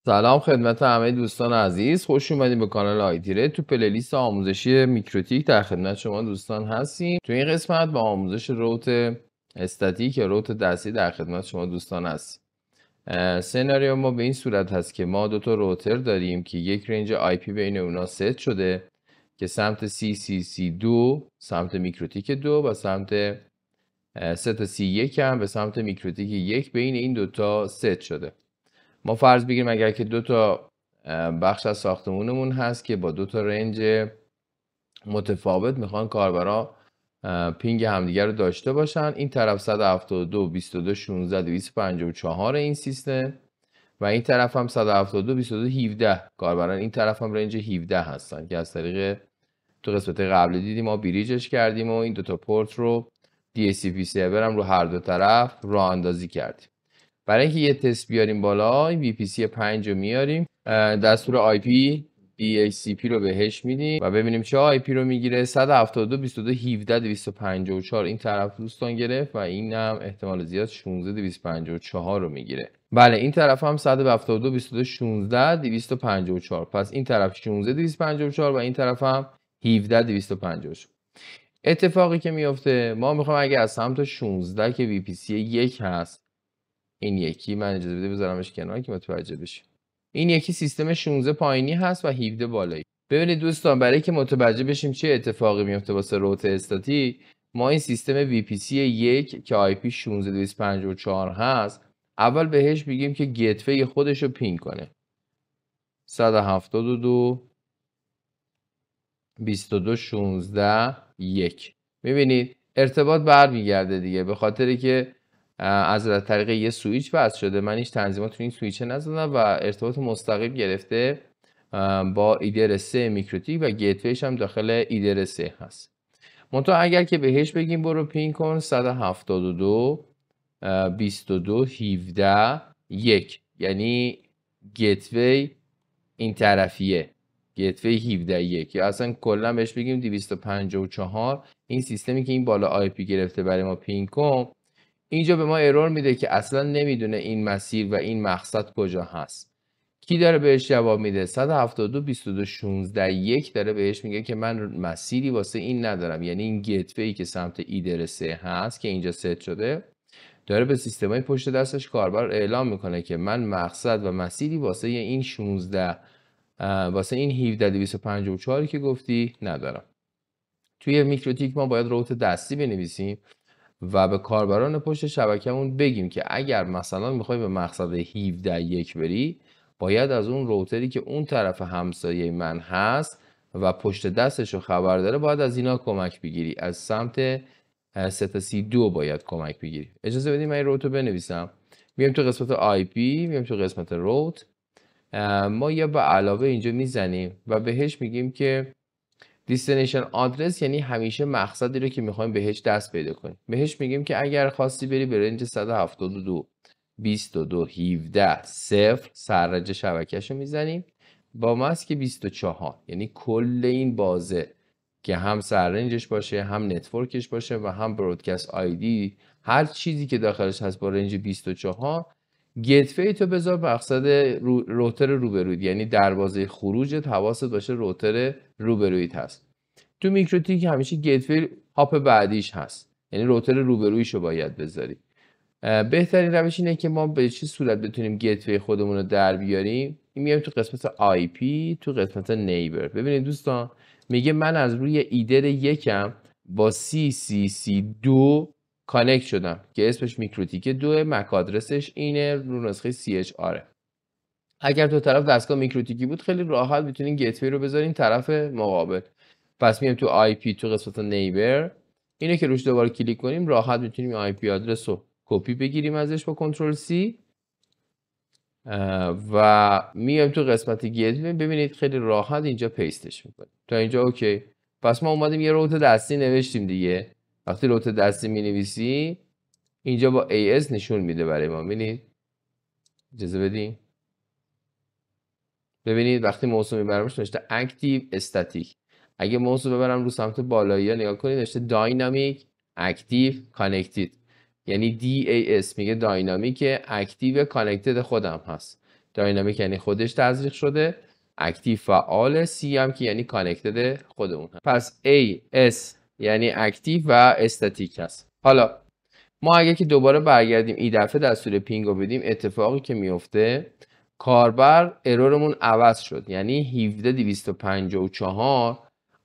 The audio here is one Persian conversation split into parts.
سلام خدمت همه دوستان عزیز، خوش اومدید به کانال آیتیره. تو پلیلیست آموزشی میکروتیک در خدمت شما دوستان هستیم. تو این قسمت با آموزش روت استاتیک یا روت دستی در خدمت شما دوستان هستیم. سناریو ما به این صورت هست که ما دو تا روتر داریم که یک رنج آی پی بین اونا ست شده که سمت CCC2 سمت میکروتیک 2 و سمت ست C1 هم به سمت میکروتیک 1 بین این دوتا ست شده. ما فرض بگیریم اگر که دو تا بخش از ساختمونمون هست که با دو تا رنج متفاوت میخوان کاربرا پینگ همدیگر رو داشته باشن. این طرف 172 22 16 254 این سیستم و این طرف هم 172 22 17 کاربران این طرف هم رنج 17 هستن که از طریق تو قسمت قبلی دیدیم ما بریجش کردیم و این دو تا پورت رو DHCP سرور هم رو هر دو طرف راه اندازی کردیم. برای اینکه یه تست بیاریم بالا این VPC 5 رو میاریم، دستور IP DHCP رو بهش میدیم و ببینیم چه IP رو میگیره. 172 22 17 254 این طرف دوستان گرفت و این هم احتمال زیاد 16 254 رو میگیره. بله این طرف هم 172 22 16 254. پس این طرف 16 254 و این طرف هم 17 254. اتفاقی که میفته ما میخوام اگه از سمت 16 که VPC 1 هست، این یکی من اجازه بده بذارمش کنار که متوجه بشیم. این یکی سیستم 16 پایینی هست و 17 بالایی. ببینید دوستان برای که متوجه بشیم چه اتفاقی میفته واسه روت استاتیک، ما این سیستم VPC 1 که IP 16254 هست اول بهش بگیم که گتوی خودش رو پینگ کنه 172 22 16 1. میبینید ارتباط برمیگرده دیگه، به خاطری که از طریق یه سویچ وصل شده. من هیچ تنظیمات تو این سویچ نزدم و ارتباط مستقیم گرفته با ایدر 3 میکروتیک و گیتویش هم داخل ایدر 3 هست. منتها اگر که بهش بگیم برو پین کن 172 22 17 1 یعنی گیتوی این طرفیه، گیتوی 17 1 یا اصلا کلا بهش بگیم 254 این سیستمی که این بالا آی پی گرفته برای ما پین کن، اینجا به ما ارور میده که اصلا نمیدونه این مسیر و این مقصد کجا هست. کی داره بهش جواب میده؟ 172 22 16 1 داره بهش میگه که من مسیری واسه این ندارم، یعنی این گیتوی که سمت ایدر 3 هست که اینجا ست شده داره به سیستمای پشت دستش کاربر اعلام میکنه که من مقصد و مسیری واسه این 16 واسه این 17 254 که گفتی ندارم. توی میکروتیک ما باید روت دستی بنویسیم و به کاربران پشت شبکه‌مون بگیم که اگر مثلا میخوای به مقصد 17 1 بری باید از اون روتری که اون طرف همسایه من هست و پشت دستش رو خبر داره باید از اینا کمک بگیری، از سمت ست C2 باید کمک بگیری. اجازه بدید من این روت رو بنویسم. میام تو قسمت IP، میام تو قسمت روت، ما یه به علاوه اینجا میزنیم و بهش میگیم که دیستینیشن آدرس یعنی همیشه مقصدی رو که میخوایم بهش دست پیدا کنیم. بهش میگیم که اگر خواستی بری به رنج 172 22 17 0 سررنج شبکه‌شو میزنیم با ماسک 24، یعنی کل این بازه که هم سررنجش باشه هم نتورکش باشه و هم برودکست آیدی هر چیزی که داخلش هست با رنج 24 گیتوی تو بذار مقصد روتر روبرویت، یعنی دروازه خروجت حواست باشه روتر روبرویت هست. تو میکروتیک همیشه گیتوی هاپ بعدیش هست، یعنی روتر روبرویشو باید بذاری. بهترین روش اینه که ما به چه صورت بتونیم گیتوی خودمون رو در بیاریم. میایم تو قسمت IP، تو قسمت نیبر. ببینید دوستان میگه من از روی ایدر یکم با CCC2 کانکت شدم که اسمش میکروتیک 2، مک آدرسش اینه، رو نسخه CHR. اگر تو طرف دستگاه میکروتیکی بود خیلی راحت میتونین گیتوی رو بذارین طرف مقابل. پس میایم تو IP تو قسمت نیبر، اینه که روش دوباره کلیک کنیم راحت میتونیم این IP آدرس رو کپی بگیریم ازش با کنترل C و میایم تو قسمت گیتوی. ببینید خیلی راحت اینجا پیستش میکنیم. تا اینجا اوکی. پس ما اومدیم یه روت دستی نوشتیم دیگه. وقتی روت دستی مینویسی اینجا با AS نشون میده برای ما. ببینید اجازه بدین. ببینید وقتی موضوع میبرمش نوشته اکتیو استاتیک. اگه موضوع ببرم رو سمت بالایی ها نگاه کنید نوشته داینامیک اکتیو کانکتید، یعنی DAS میگه داینامیک اکتیو کانکتد خودم هست. داینامیک یعنی خودش تزریق شده، اکتیو فعال، سی هم که یعنی کانکتد خودمون هست. پس AS یعنی اکتیو و استاتیک هست. حالا ما اگه که دوباره برگردیم این دفعه دستور پینگ رو بدیم، اتفاقی که میفته کاربر ارورمون عوض شد، یعنی 17254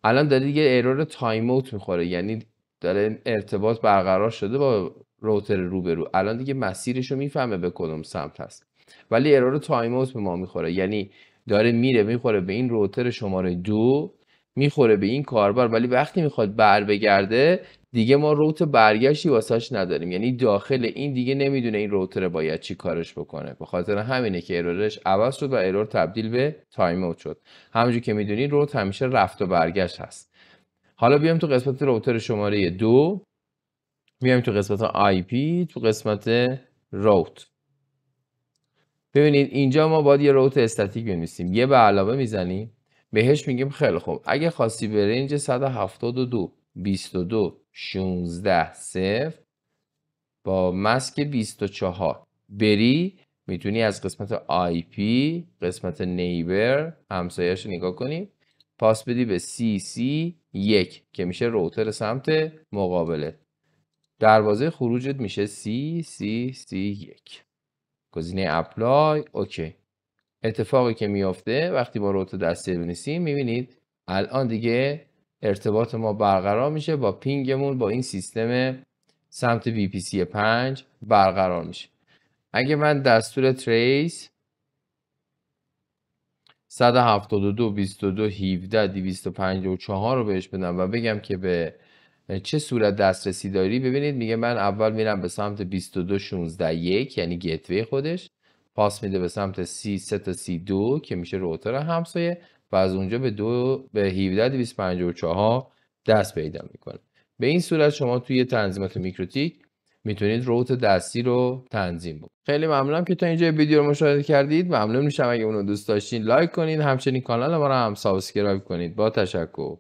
الان داره دیگه ارور تایم اوت میخوره، یعنی داره ارتباط برقرار شده با روتر روبرو، الان دیگه مسیرش رو میفهمه به کدوم سمت هست، ولی ارور تایم اوت به ما میخوره، یعنی داره میخوره به این روتر شماره 2، میخوره به این کاربر، ولی وقتی میخواد بگرده دیگه ما روت برگشتی واسش نداریم، یعنی داخل این دیگه نمیدونه این روتر باید چی کارش بکنه. به خاطر همینه که ارورش عوض شد و ارور تبدیل به تایم اوت شد. همونجور که میدونید روت همیشه رفت و برگشت هست. حالا بیایم تو قسمت روتر شماره 2، میایم تو قسمت آی پی، تو قسمت روت. ببینید اینجا ما باید یه روت استاتیک بنویسیم، یه به علاوه میزنیم، بهش میگیم خیلی خوب اگه خواستی به رنج 172.22.16.0 با مسک 24 بری، میتونی از قسمت آی پی، قسمت نیبر، همسایه‌اش نگاه کنیم، پاس بدی به CC1 که میشه روتر سمت مقابله. دروازه خروجت میشه CC1. گزینه اپلای، اوکی. اتفاقی که میافته وقتی با روت دستی بنویسیم، میبینید الان دیگه ارتباط ما برقرار میشه با پینگمون، با این سیستم سمت VPC 5 برقرار میشه. اگه من دستور تریس 172.22.17.254 رو بهش بدم و بگم که به چه صورت دسترسی داری، ببینید میگه من اول میرم به سمت 22.16.1 یعنی گیتوی خودش، پاس میده به سمت C3 تا C2 که میشه روتر همسایه و از اونجا به 17.254 دست پیدا میکنه. به این صورت شما توی تنظیمات میکروتیک میتونید روت دستی رو تنظیم بکنید. خیلی ممنونم که تا اینجا ویدیو رو مشاهده کردید. ممنون میشم اگه اونو دوست داشتین لایک کنید، همچنین کانال ما رو هم سابسکرایب کنید. با تشکر.